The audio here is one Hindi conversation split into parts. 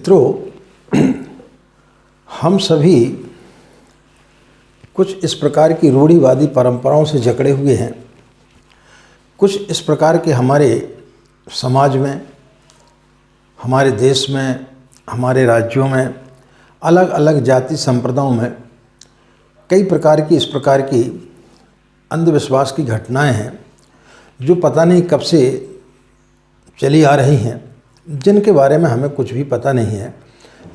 मित्रों, हम सभी कुछ इस प्रकार की रूढ़िवादी परंपराओं से जकड़े हुए हैं। कुछ इस प्रकार के हमारे समाज में, हमारे देश में, हमारे राज्यों में, अलग अलग जाति संप्रदायों में कई प्रकार की इस प्रकार की अंधविश्वास की घटनाएं हैं जो पता नहीं कब से चली आ रही हैं, जिनके बारे में हमें कुछ भी पता नहीं है,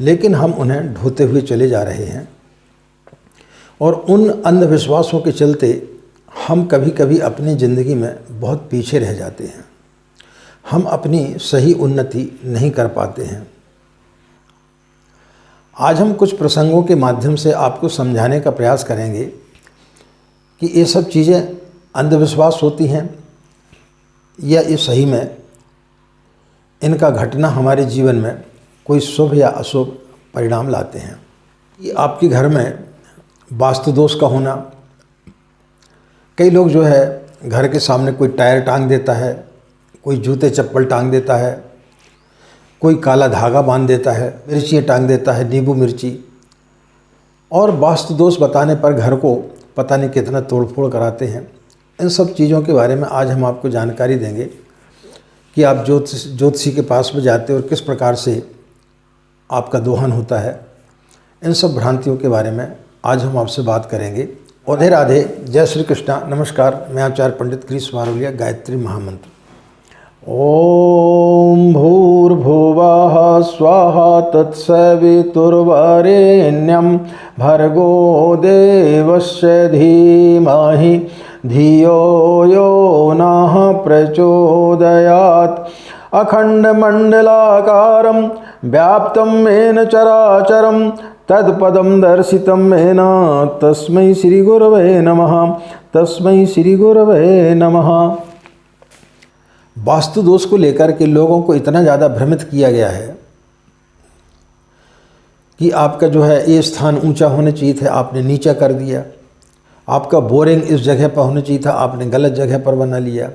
लेकिन हम उन्हें ढोते हुए चले जा रहे हैं। और उन अंधविश्वासों के चलते हम कभी कभी अपनी ज़िंदगी में बहुत पीछे रह जाते हैं। हम अपनी सही उन्नति नहीं कर पाते हैं। आज हम कुछ प्रसंगों के माध्यम से आपको समझाने का प्रयास करेंगे कि ये सब चीज़ें अंधविश्वास होती हैं या ये सही में इनका घटना हमारे जीवन में कोई शुभ या अशुभ परिणाम लाते हैं। कि आपके घर में वास्तु दोष का होना, कई लोग जो है घर के सामने कोई टायर टांग देता है, कोई जूते चप्पल टांग देता है, कोई काला धागा बांध देता है, मिर्चियाँ टांग देता है, नींबू मिर्ची, और वास्तु दोष बताने पर घर को पता नहीं कितना तोड़फोड़ कराते हैं। इन सब चीज़ों के बारे में आज हम आपको जानकारी देंगे कि आप ज्योतिषी के पास में जाते और किस प्रकार से आपका दोहन होता है। इन सब भ्रांतियों के बारे में आज हम आपसे बात करेंगे। और राधे राधे, जय श्री कृष्णा, नमस्कार। मैं आचार्य पंडित गिरीश वारोलिया। गायत्री महामंत्र। ओम भूर्भुवः स्वाहा तत्सवितुर्वरेण्यं भर्गो देवस्य धीमहि धियो यो नः प्रचोदयात्। अखण्डमण्डलाकारं व्याप्तं येन चराचरं तत्पदं दर्शितं येन तस्मै श्रीगुरवे नमः। तस्मै श्रीगुरवे नमः। वास्तु दोष को लेकर के लोगों को इतना ज़्यादा भ्रमित किया गया है कि आपका जो है ये स्थान ऊंचा होना चाहिए था, आपने नीचा कर दिया। आपका बोरिंग इस जगह पर होना चाहिए था, आपने गलत जगह पर बना लिया।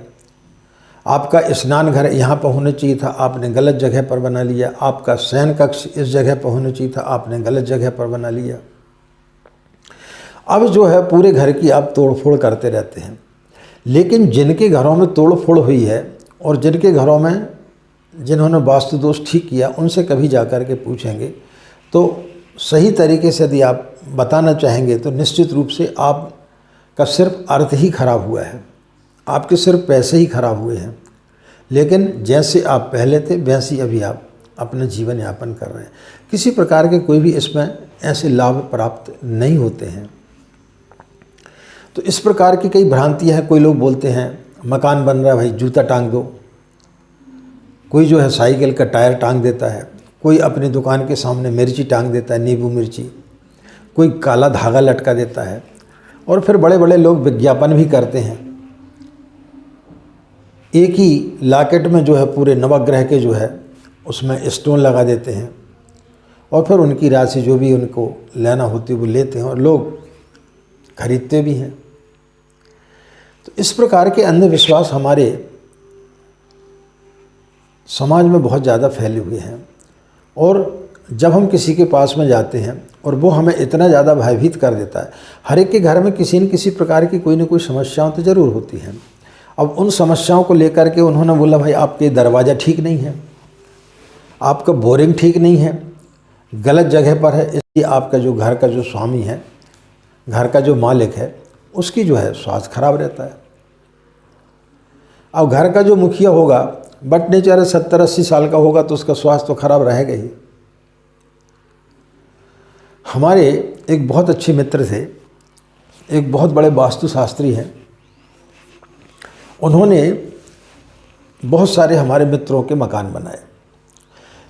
आपका स्नान घर यहाँ पर होना चाहिए था, आपने गलत जगह पर बना लिया। आपका शयन कक्ष इस जगह पर होना चाहिए था, आपने गलत जगह पर बना लिया। अब जो है पूरे घर की आप तोड़फोड़ करते रहते हैं। लेकिन जिनके घरों में तोड़फोड़ हुई है और जिनके घरों में जिन्होंने वास्तु दोष ठीक किया, उनसे कभी जा कर के पूछेंगे तो सही तरीके से यदि आप बताना चाहेंगे तो निश्चित रूप से आपका सिर्फ अर्थ ही खराब हुआ है, आपके सिर्फ पैसे ही खराब हुए हैं। लेकिन जैसे आप पहले थे वैसे अभी आप अपना जीवन यापन कर रहे हैं। किसी प्रकार के कोई भी इसमें ऐसे लाभ प्राप्त नहीं होते हैं। तो इस प्रकार की कई भ्रांतियाँ हैं। कोई लोग बोलते हैं मकान बन रहा है भाई जूता टांग दो, कोई जो है साइकिल का टायर टांग देता है, कोई अपनी दुकान के सामने मिर्ची टांग देता है, नींबू मिर्ची, कोई काला धागा लटका देता है। और फिर बड़े बड़े लोग विज्ञापन भी करते हैं। एक ही लॉकेट में जो है पूरे नवग्रह के जो है उसमें स्टोन लगा देते हैं और फिर उनकी राशि जो भी उनको लेना होती है वो लेते हैं और लोग खरीदते भी हैं। तो इस प्रकार के अंधविश्वास हमारे समाज में बहुत ज़्यादा फैले हुए हैं। और जब हम किसी के पास में जाते हैं और वो हमें इतना ज़्यादा भयभीत कर देता है, हर एक के घर में किसी न किसी प्रकार की कोई न कोई समस्याएं तो ज़रूर होती हैं। अब उन समस्याओं को लेकर के उन्होंने बोला भाई आपके दरवाज़ा ठीक नहीं है, आपका बोरिंग ठीक नहीं है, गलत जगह पर है, इसलिए आपका जो घर का जो स्वामी है, घर का जो मालिक है, उसकी जो है स्वास्थ्य खराब रहता है। अब घर का जो मुखिया होगा बट नेचर 70-80 साल का होगा तो उसका स्वास्थ्य तो खराब रहेगा ही। हमारे एक बहुत अच्छे मित्र थे, एक बहुत बड़े वास्तुशास्त्री हैं। उन्होंने बहुत सारे हमारे मित्रों के मकान बनाए,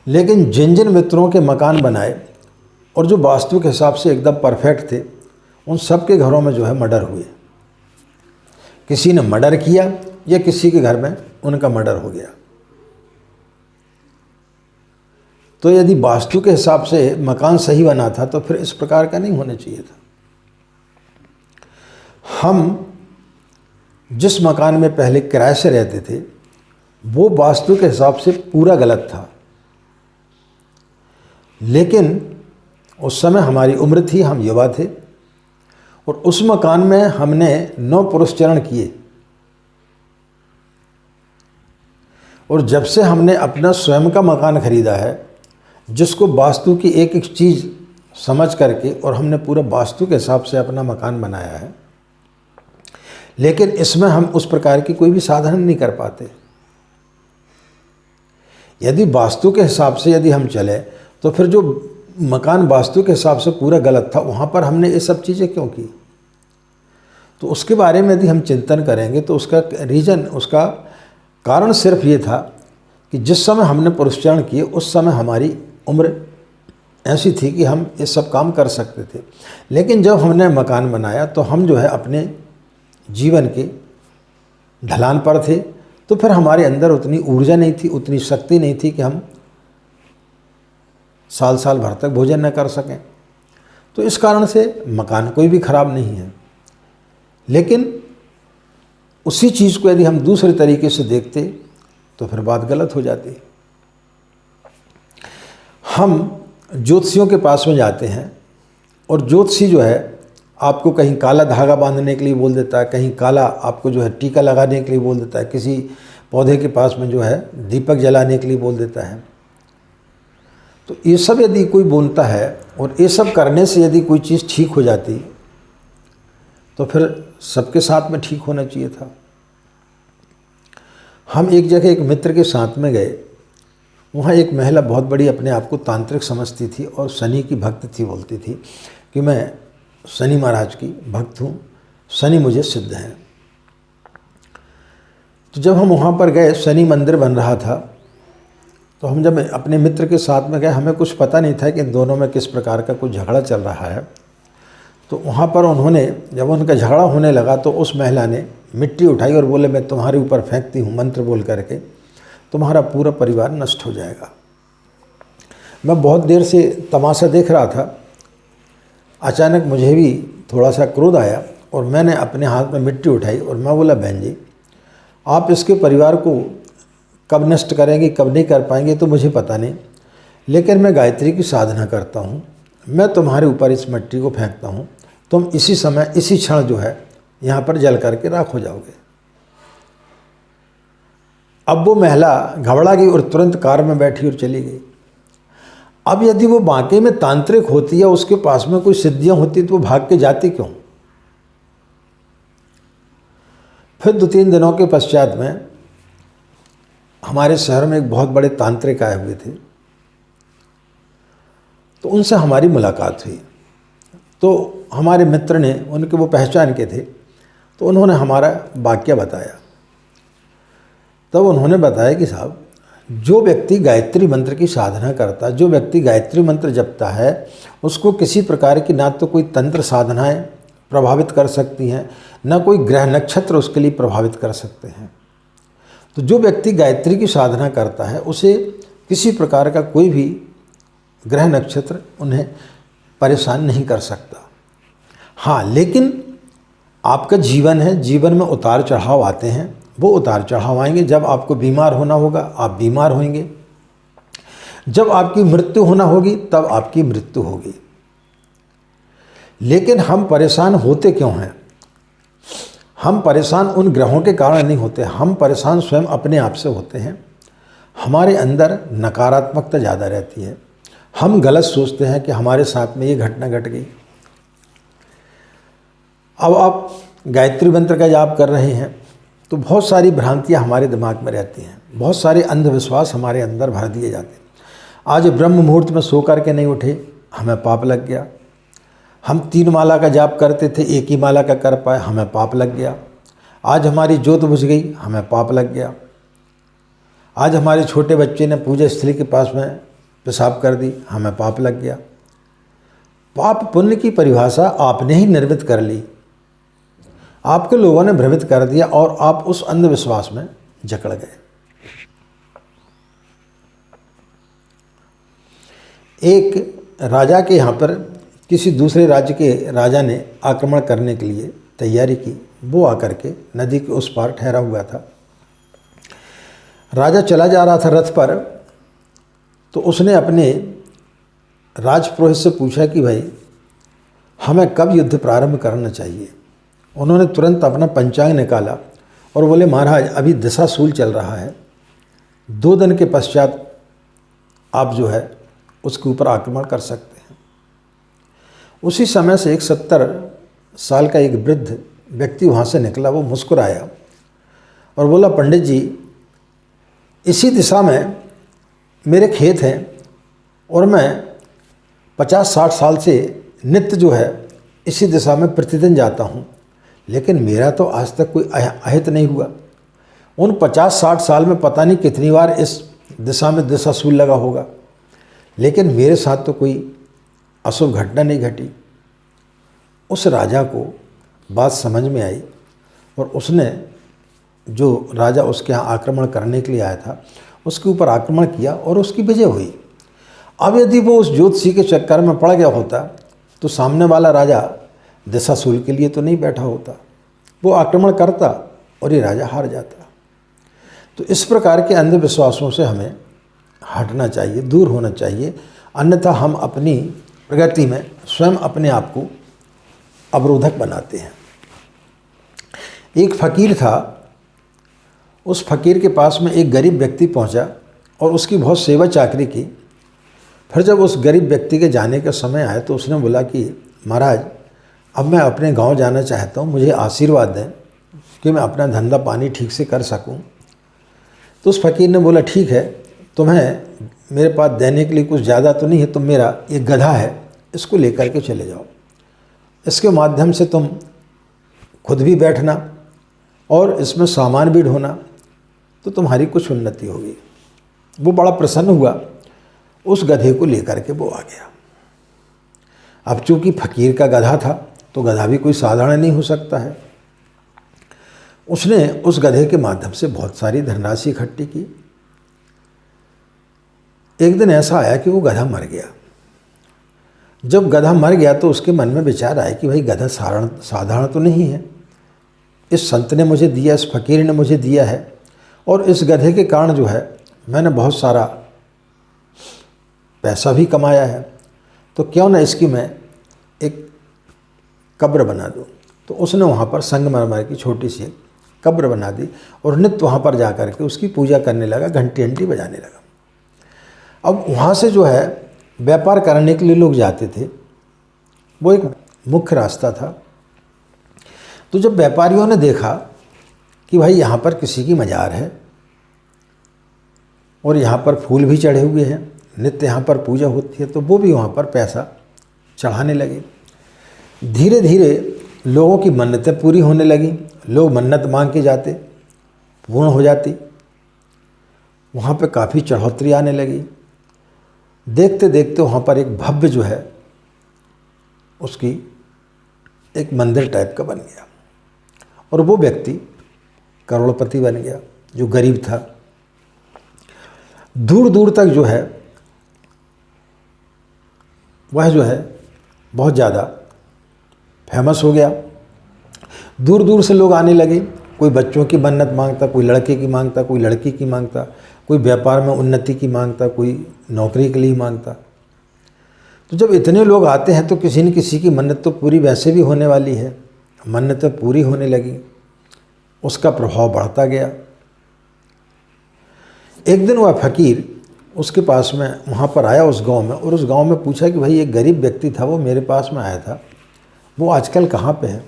लेकिन जिन जिन मित्रों के मकान बनाए और जो वास्तु के हिसाब से एकदम परफेक्ट थे, उन सब के घरों में जो है मर्डर हुए। किसी ने मर्डर किया या किसी के घर में उनका मर्डर हो गया। तो यदि वास्तु के हिसाब से मकान सही बना था तो फिर इस प्रकार का नहीं होना चाहिए था। हम जिस मकान में पहले किराए से रहते थे वो वास्तु के हिसाब से पूरा गलत था। लेकिन उस समय हमारी उम्र थी, हम युवा थे, और उस मकान में हमने 9 पुरुषचरण किए। और जब से हमने अपना स्वयं का मकान खरीदा है, जिसको वास्तु की एक एक चीज़ समझ करके, और हमने पूरा वास्तु के हिसाब से अपना मकान बनाया है, लेकिन इसमें हम उस प्रकार की कोई भी साधन नहीं कर पाते। यदि वास्तु के हिसाब से यदि हम चले तो फिर जो मकान वास्तु के हिसाब से पूरा गलत था, वहाँ पर हमने ये सब चीज़ें क्यों की? तो उसके बारे में यदि हम चिंतन करेंगे तो उसका रीज़न, उसका कारण सिर्फ ये था कि जिस समय हमने पुरुषचरण किए उस समय हमारी उम्र ऐसी थी कि हम ये सब काम कर सकते थे। लेकिन जब हमने मकान बनाया तो हम जो है अपने जीवन के ढलान पर थे, तो फिर हमारे अंदर उतनी ऊर्जा नहीं थी, उतनी शक्ति नहीं थी कि हम साल साल भर तक भोजन न कर सकें। तो इस कारण से मकान कोई भी खराब नहीं है। लेकिन उसी चीज़ को यदि हम दूसरे तरीके से देखते तो फिर बात गलत हो जाती। हम ज्योतिषियों के पास में जाते हैं और ज्योतिषी जो है आपको कहीं काला धागा बांधने के लिए बोल देता है, कहीं काला आपको जो है टीका लगाने के लिए बोल देता है, किसी पौधे के पास में जो है दीपक जलाने के लिए बोल देता है। तो ये सब यदि कोई बोलता है और ये सब करने से यदि कोई चीज़ ठीक हो जाती तो फिर सबके साथ में ठीक होना चाहिए था। हम एक जगह एक मित्र के साथ में गए, वहाँ एक महिला बहुत बड़ी अपने आप को तांत्रिक समझती थी और शनि की भक्त थी, बोलती थी कि मैं शनि महाराज की भक्त हूँ, शनि मुझे सिद्ध है। तो जब हम वहाँ पर गए, शनि मंदिर बन रहा था, तो हम जब अपने मित्र के साथ में गए, हमें कुछ पता नहीं था कि इन दोनों में किस प्रकार का कुछ झगड़ा चल रहा है। तो वहाँ पर उन्होंने, जब उनका झगड़ा होने लगा तो उस महिला ने मिट्टी उठाई और बोले मैं तुम्हारे ऊपर फेंकती हूँ मंत्र बोल करके, तुम्हारा पूरा परिवार नष्ट हो जाएगा। मैं बहुत देर से तमाशा देख रहा था, अचानक मुझे भी थोड़ा सा क्रोध आया और मैंने अपने हाथ में मिट्टी उठाई और मैं बोला बहन जी, आप इसके परिवार को कब नष्ट करेंगे, कब नहीं कर पाएंगे तो मुझे पता नहीं, लेकिन मैं गायत्री की साधना करता हूँ, मैं तुम्हारे ऊपर इस मिट्टी को फेंकता हूँ, तुम इसी समय इसी क्षण जो है यहाँ पर जल करके राख हो जाओगे। अब वो महिला घबरा गई और तुरंत कार में बैठी और चली गई। अब यदि वो वाकई में तांत्रिक होती या उसके पास में कोई सिद्धियाँ होती तो वो भाग के जाती क्यों? फिर 2-3 दिनों के पश्चात में हमारे शहर में एक बहुत बड़े तांत्रिक आए हुए थे, तो उनसे हमारी मुलाकात हुई। तो हमारे मित्र ने, उनके वो पहचान के थे, तो उन्होंने हमारा वाक्य बताया। तब उन्होंने बताया कि साहब, जो व्यक्ति गायत्री मंत्र की साधना करता है, जो व्यक्ति गायत्री मंत्र जपता है, उसको किसी प्रकार की ना तो कोई तंत्र साधनाएं प्रभावित कर सकती हैं, ना कोई ग्रह नक्षत्र उसके लिए प्रभावित कर सकते हैं। तो जो व्यक्ति गायत्री की साधना करता है उसे किसी प्रकार का कोई भी ग्रह नक्षत्र उन्हें परेशान नहीं कर सकता। हाँ, लेकिन आपका जीवन है, जीवन में उतार चढ़ाव आते हैं, वो उतार चढ़ाव आएंगे। जब आपको बीमार होना होगा आप बीमार होंगे, जब आपकी मृत्यु होना होगी तब आपकी मृत्यु होगी। लेकिन हम परेशान होते क्यों हैं? हम परेशान उन ग्रहों के कारण नहीं होते, हम परेशान स्वयं अपने आप से होते हैं। हमारे अंदर नकारात्मकता ज़्यादा रहती है, हम गलत सोचते हैं कि हमारे साथ में ये घटना घट गई। अब आप गायत्री मंत्र का जाप कर रहे हैं तो बहुत सारी भ्रांतियाँ हमारे दिमाग में रहती हैं, बहुत सारे अंधविश्वास हमारे अंदर भर दिए जाते हैं। आज ब्रह्म मुहूर्त में सो करके नहीं उठे, हमें पाप लग गया। हम 3 माला का जाप करते थे, 1 ही माला का कर पाए, हमें पाप लग गया। आज हमारी ज्योत बुझ गई, हमें पाप लग गया। आज हमारे छोटे बच्चे ने पूजा स्थली के पास में पेशाब कर दी, हमें पाप लग गया। पाप पुण्य की परिभाषा आपने ही निर्मित कर ली, आपके लोगों ने भ्रमित कर दिया और आप उस अंधविश्वास में जकड़ गए। एक राजा के यहाँ पर किसी दूसरे राज्य के राजा ने आक्रमण करने के लिए तैयारी की। वो आकर के नदी के उस पार ठहरा हुआ था। राजा चला जा रहा था रथ पर, तो उसने अपने राजपुरोहित से पूछा कि भाई हमें कब युद्ध प्रारंभ करना चाहिए। उन्होंने तुरंत अपना पंचांग निकाला और बोले महाराज अभी दशासूल चल रहा है, 2 दिन के पश्चात आप जो है उसके ऊपर आक्रमण कर सकते हैं। उसी समय से एक 70 साल का एक वृद्ध व्यक्ति वहाँ से निकला। वो मुस्कुराया और बोला पंडित जी इसी दिशा में मेरे खेत हैं और मैं 50-60 साल से नित्य जो है इसी दिशा में प्रतिदिन जाता हूँ, लेकिन मेरा तो आज तक कोई अहित नहीं हुआ। उन 50-60 साल में पता नहीं कितनी बार इस दिशा में दशासूल लगा होगा, लेकिन मेरे साथ तो कोई अशुभ घटना नहीं घटी। उस राजा को बात समझ में आई और उसने जो राजा उसके यहाँ आक्रमण करने के लिए आया था उसके ऊपर आक्रमण किया और उसकी विजय हुई। अब यदि वो उस ज्योतिषी के चक्कर में पड़ गया होता तो सामने वाला राजा दशासूल के लिए तो नहीं बैठा होता, वो आक्रमण करता और ये राजा हार जाता। तो इस प्रकार के अंधविश्वासों से हमें हटना चाहिए, दूर होना चाहिए, अन्यथा हम अपनी प्रगति में स्वयं अपने आप को अवरोधक बनाते हैं। एक फ़कीर था, उस फ़कीर के पास में एक गरीब व्यक्ति पहुंचा और उसकी बहुत सेवा चाकरी की। फिर जब उस गरीब व्यक्ति के जाने का समय आया तो उसने बोला कि महाराज अब मैं अपने गांव जाना चाहता हूं, मुझे आशीर्वाद दें कि मैं अपना धंधा पानी ठीक से कर सकूं। तो उस फ़कीर ने बोला ठीक है, तुम्हें मेरे पास देने के लिए कुछ ज़्यादा तो नहीं है, तुम मेरा एक गधा है इसको लेकर के चले जाओ, इसके माध्यम से तुम खुद भी बैठना और इसमें सामान भी ढोना तो तुम्हारी कुछ उन्नति होगी। वो बड़ा प्रसन्न हुआ, उस गधे को लेकर के वो आ गया। अब चूंकि फ़कीर का गधा था तो गधा भी कोई साधारण नहीं हो सकता है। उसने उस गधे के माध्यम से बहुत सारी धनराशि इकट्ठी की। एक दिन ऐसा आया कि वो गधा मर गया। जब गधा मर गया तो उसके मन में विचार आया कि भाई गधा साधारण तो नहीं है, इस संत ने मुझे दिया, इस फ़कीर ने मुझे दिया है और इस गधे के कारण जो है मैंने बहुत सारा पैसा भी कमाया है, तो क्यों ना इसकी मैं एक कब्र बना दूँ। तो उसने वहाँ पर संगमरमर की छोटी सी कब्र बना दी और नित्य वहाँ पर जा कर के उसकी पूजा करने लगा, घंटी घंटी बजाने लगा। अब वहाँ से जो है व्यापार करने के लिए लोग जाते थे, वो एक मुख्य रास्ता था। तो जब व्यापारियों ने देखा कि भाई यहाँ पर किसी की मजार है और यहाँ पर फूल भी चढ़े हुए हैं, नित्य यहाँ पर पूजा होती है, तो वो भी वहाँ पर पैसा चढ़ाने लगे। धीरे धीरे लोगों की मन्नतें पूरी होने लगी, लोग मन्नत मांग के जाते, पूर्ण हो जाती, वहाँ पे काफ़ी चढ़ोतरी आने लगी। देखते देखते वहाँ पर एक भव्य जो है उसकी एक मंदिर टाइप का बन गया और वो व्यक्ति करोड़पति बन गया जो गरीब था। दूर दूर तक जो है वह जो है बहुत ज़्यादा फेमस हो गया। दूर दूर से लोग आने लगे, कोई बच्चों की मन्नत मांगता, कोई लड़के की मांगता, कोई लड़की की मांगता, कोई व्यापार में उन्नति की मांगता, कोई नौकरी के लिए मांगता। तो जब इतने लोग आते हैं तो किसी न किसी की मन्नत तो पूरी वैसे भी होने वाली है। मन्नतें पूरी होने लगी, उसका प्रभाव बढ़ता गया। एक दिन वह फ़कीर उसके पास में वहाँ पर आया उस गांव में, और उस गांव में पूछा कि भाई एक गरीब व्यक्ति था, वो मेरे पास में आया था, वो आजकल कहाँ पे है।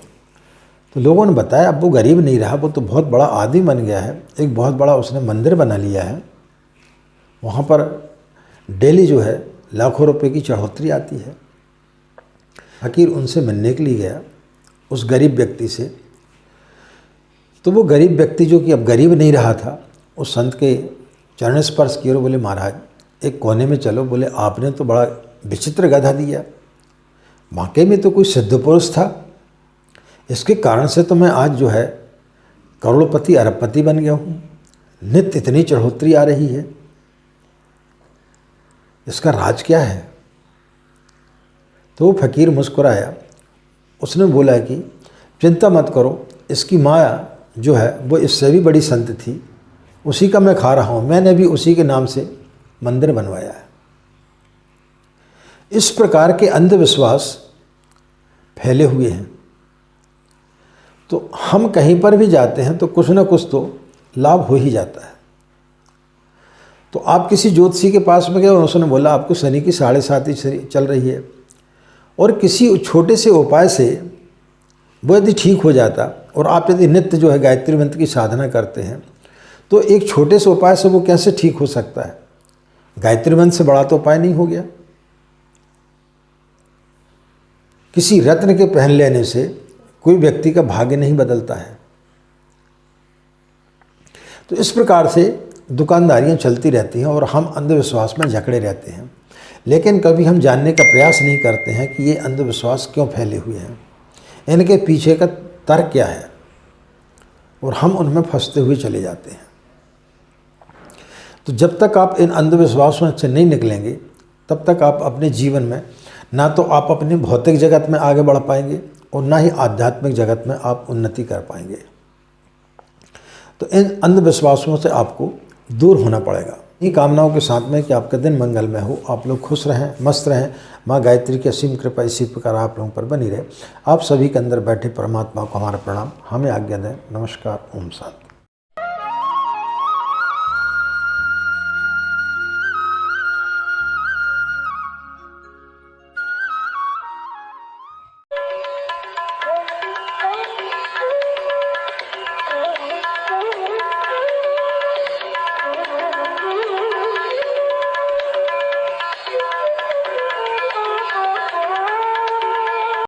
तो लोगों ने बताया अब वो गरीब नहीं रहा, वो तो बहुत बड़ा आदमी बन गया है, एक बहुत बड़ा उसने मंदिर बना लिया है, वहाँ पर डेली जो है लाखों रुपए की चढ़ोतरी आती है। फ़कीर उनसे मिलने के लिए गया उस गरीब व्यक्ति से। तो वो गरीब व्यक्ति जो कि अब गरीब नहीं रहा था, उस संत के चरण स्पर्श किए और बोले महाराज एक कोने में चलो। बोले आपने तो बड़ा विचित्र गधा दिया, वाकई में तो कोई सिद्ध पुरुष था, इसके कारण से तो मैं आज जो है करोड़पति अरबपति बन गया हूँ, नित्य इतनी चढ़ोतरी आ रही है, इसका राज क्या है। तो वो फ़कीर मुस्कुराया, उसने बोला कि चिंता मत करो, इसकी माँ जो है वो इससे भी बड़ी संत थी, उसी का मैं खा रहा हूँ, मैंने भी उसी के नाम से मंदिर बनवाया है। इस प्रकार के अंधविश्वास फैले हुए हैं। तो हम कहीं पर भी जाते हैं तो कुछ ना कुछ तो लाभ हो ही जाता है। तो आप किसी ज्योतिषी के पास में गए और उसने बोला आपको शनि की 7.5 चल रही है, और किसी छोटे से उपाय से वो यदि ठीक हो जाता, और आप यदि नित्य जो है गायत्री मंत्र की साधना करते हैं, तो एक छोटे से उपाय से वो कैसे ठीक हो सकता है? गायत्री मंत्र से बड़ा तो उपाय नहीं हो गया। किसी रत्न के पहन लेने से कोई व्यक्ति का भाग्य नहीं बदलता है। तो इस प्रकार से दुकानदारियां चलती रहती हैं और हम अंधविश्वास में जकड़े रहते हैं, लेकिन कभी हम जानने का प्रयास नहीं करते हैं कि ये अंधविश्वास क्यों फैले हुए हैं, इनके पीछे का तर्क क्या है, और हम उनमें फंसते हुए चले जाते हैं। तो जब तक आप इन अंधविश्वासों से नहीं निकलेंगे, तब तक आप अपने जीवन में ना तो आप अपने भौतिक जगत में आगे बढ़ पाएंगे और ना ही आध्यात्मिक जगत में आप उन्नति कर पाएंगे। तो इन अंधविश्वासों से आपको दूर होना पड़ेगा। इन कामनाओं के साथ में कि आपका दिन मंगलमय हो, आप लोग खुश रहें, मस्त रहें। माँ गायत्री की असीम कृपा इसी प्रकार आप लोगों पर बनी रहे। आप सभी के अंदर बैठे परमात्मा को हमारा प्रणाम, हमें आज्ञा दें। नमस्कार, ओम शांति।